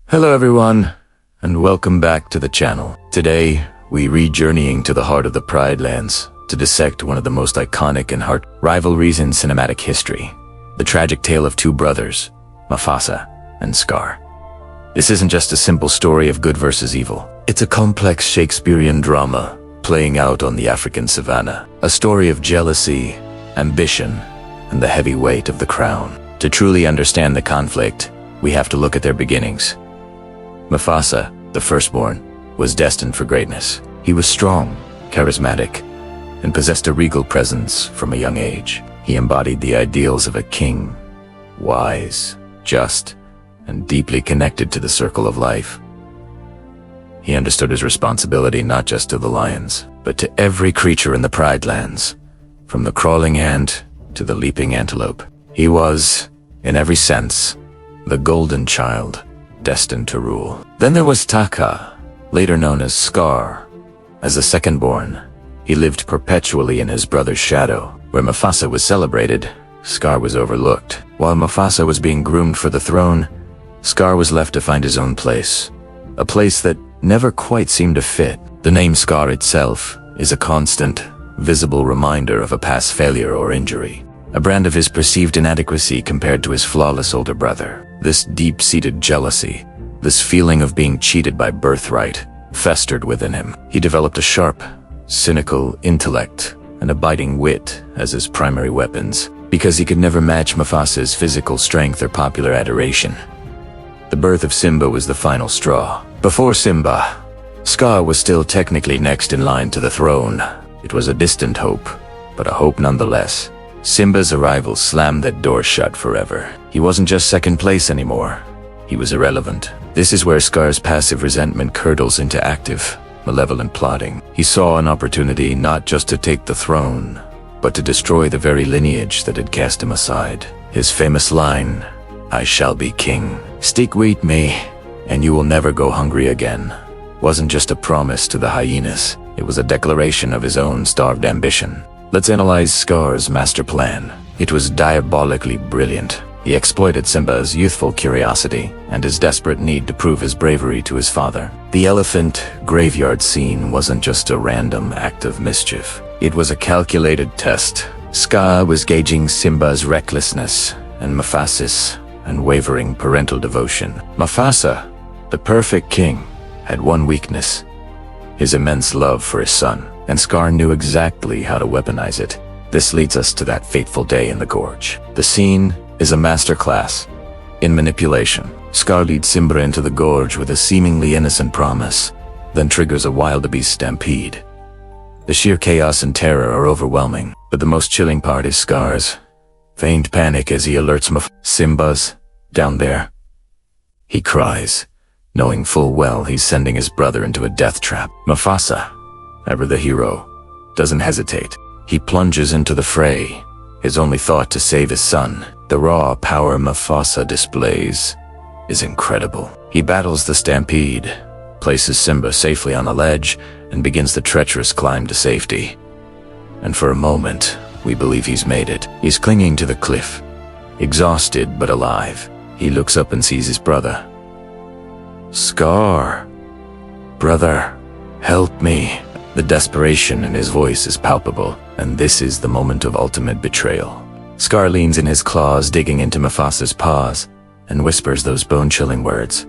Hello everyone, and welcome back to the channel. Today, we re-journeying to the heart of the Pride Lands to dissect one of the most iconic and heart rivalries in cinematic history. The tragic tale of two brothers, Mufasa and Scar. This isn't just a simple story of good versus evil. It's a complex Shakespearean drama playing out on the African savannah. A story of jealousy, ambition, and the heavy weight of the crown. To truly understand the conflict, we have to look at their beginnings. Mufasa, the firstborn, was destined for greatness. He was strong, charismatic, and possessed a regal presence from a young age. He embodied the ideals of a king, wise, just, and deeply connected to the circle of life. He understood his responsibility not just to the lions, but to every creature in the Pride Lands, from the crawling ant to the leaping antelope. He was, in every sense, the golden child, destined to rule. Then there was Taka, later known as Scar. As the second-born, he lived perpetually in his brother's shadow. Where Mufasa was celebrated, Scar was overlooked. While Mufasa was being groomed for the throne, Scar was left to find his own place. A place that never quite seemed to fit. The name Scar itself is a constant, visible reminder of a past failure or injury. A brand of his perceived inadequacy compared to his flawless older brother. This deep-seated jealousy, this feeling of being cheated by birthright, festered within him. He developed a sharp, cynical intellect and a biting wit as his primary weapons, because he could never match Mufasa's physical strength or popular adoration. The birth of Simba was the final straw. Before Simba, Scar was still technically next in line to the throne. It was a distant hope, but a hope nonetheless. Simba's arrival slammed that door shut forever. He wasn't just second place anymore. He was irrelevant. This is where Scar's passive resentment curdles into active, malevolent plotting. He saw an opportunity not just to take the throne, but to destroy the very lineage that had cast him aside. His famous line, "I shall be king. Stick with me, and you will never go hungry again," wasn't just a promise to the hyenas. It was a declaration of his own starved ambition. Let's analyze Scar's master plan. It was diabolically brilliant. He exploited Simba's youthful curiosity and his desperate need to prove his bravery to his father. The elephant graveyard scene wasn't just a random act of mischief. It was a calculated test. Scar was gauging Simba's recklessness and Mufasa's unwavering parental devotion. Mufasa, the perfect king, had one weakness: his immense love for his son. And Scar knew exactly how to weaponize it. This leads us to that fateful day in the gorge. The scene is a masterclass in manipulation. Scar leads Simba into the gorge with a seemingly innocent promise, then triggers a wildebeest stampede. The sheer chaos and terror are overwhelming, but the most chilling part is Scar's feigned panic as he alerts Simba's down there. He cries, knowing full well he's sending his brother into a death trap. Mufasa, ever the hero, doesn't hesitate. He plunges into the fray, his only thought to save his son. The raw power Mufasa displays is incredible. He battles the stampede, places Simba safely on a ledge, and begins the treacherous climb to safety. And for a moment, we believe he's made it. He's clinging to the cliff, exhausted but alive. He looks up and sees his brother. "Scar, brother, help me." The desperation in his voice is palpable, and this is the moment of ultimate betrayal. Scar leans in his claws, digging into Mufasa's paws, and whispers those bone-chilling words.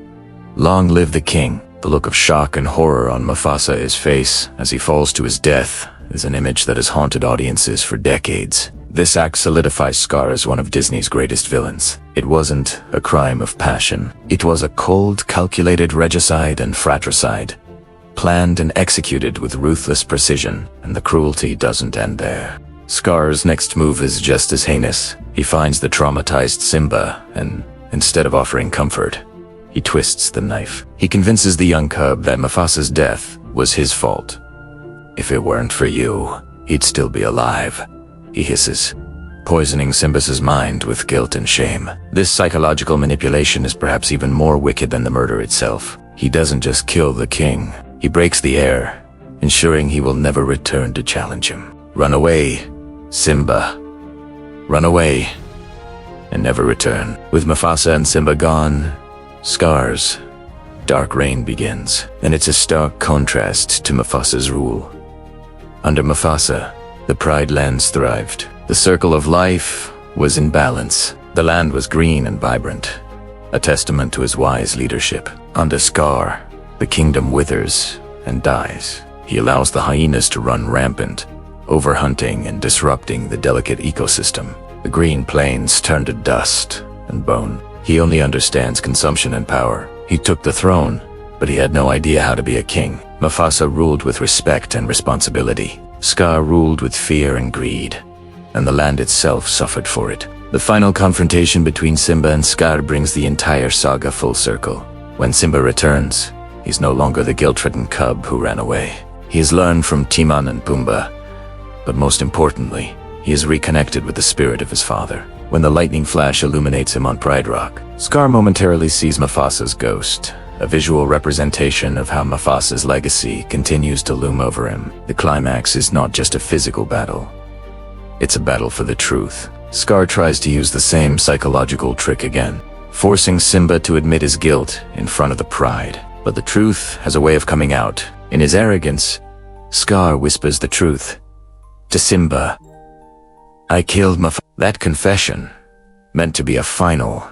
"Long live the king." The look of shock and horror on Mufasa's face as he falls to his death is an image that has haunted audiences for decades. This act solidifies Scar as one of Disney's greatest villains. It wasn't a crime of passion. It was a cold, calculated regicide and fratricide, planned and executed with ruthless precision, and the cruelty doesn't end there. Scar's next move is just as heinous. He finds the traumatized Simba, and instead of offering comfort, he twists the knife. He convinces the young cub that Mufasa's death was his fault. "If it weren't for you, he'd still be alive," he hisses, poisoning Simba's mind with guilt and shame. This psychological manipulation is perhaps even more wicked than the murder itself. He doesn't just kill the king. He breaks the air, ensuring he will never return to challenge him. "Run away, Simba. Run away, and never return." With Mufasa and Simba gone, Scar's dark reign begins, and it's a stark contrast to Mufasa's rule. Under Mufasa, the Pride Lands thrived. The circle of life was in balance. The land was green and vibrant, a testament to his wise leadership. Under Scar, the kingdom withers and dies. He allows the hyenas to run rampant, overhunting and disrupting the delicate ecosystem. The green plains turn to dust and bone. He only understands consumption and power. He took the throne, but he had no idea how to be a king. Mufasa ruled with respect and responsibility. Scar ruled with fear and greed, and the land itself suffered for it. The final confrontation between Simba and Scar brings the entire saga full circle. When Simba returns, he's no longer the guilt-ridden cub who ran away. He has learned from Timon and Pumbaa, but most importantly, he is reconnected with the spirit of his father. When the lightning flash illuminates him on Pride Rock, Scar momentarily sees Mufasa's ghost, a visual representation of how Mufasa's legacy continues to loom over him. The climax is not just a physical battle. It's a battle for the truth. Scar tries to use the same psychological trick again, forcing Simba to admit his guilt in front of the pride. But the truth has a way of coming out. In his arrogance, Scar whispers the truth to Simba. I killed Mufasa. That confession, meant to be a final,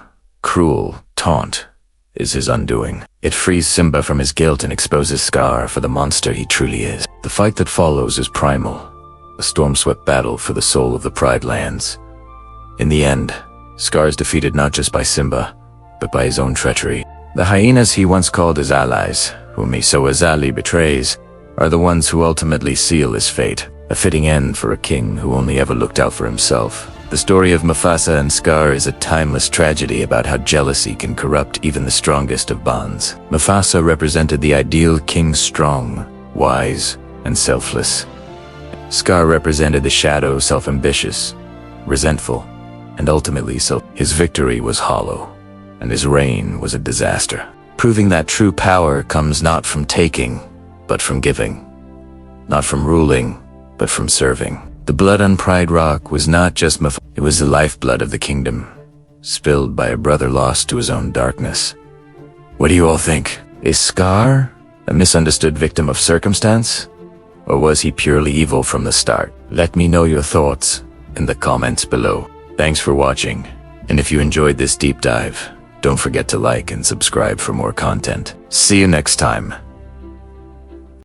cruel taunt, is his undoing. It frees Simba from his guilt and exposes Scar for the monster he truly is. The fight that follows is primal, a storm-swept battle for the soul of the Pride Lands. In the end, Scar is defeated not just by Simba, but by his own treachery. The hyenas he once called his allies, whom he so azali betrays, are the ones who ultimately seal his fate, a fitting end for a king who only ever looked out for himself. The story of Mufasa and Scar is a timeless tragedy about how jealousy can corrupt even the strongest of bonds. Mufasa represented the ideal king, strong, wise, and selfless. Scar represented the shadow, self-ambitious, resentful, and ultimately his victory was hollow, and his reign was a disaster, proving that true power comes not from taking, but from giving, not from ruling, but from serving. The blood on Pride Rock was not just Mufasa, it was the lifeblood of the kingdom, spilled by a brother lost to his own darkness. What do you all think? Is Scar a misunderstood victim of circumstance? Or was he purely evil from the start? Let me know your thoughts in the comments below. Thanks for watching, and if you enjoyed this deep dive, don't forget to like and subscribe for more content. See you next time.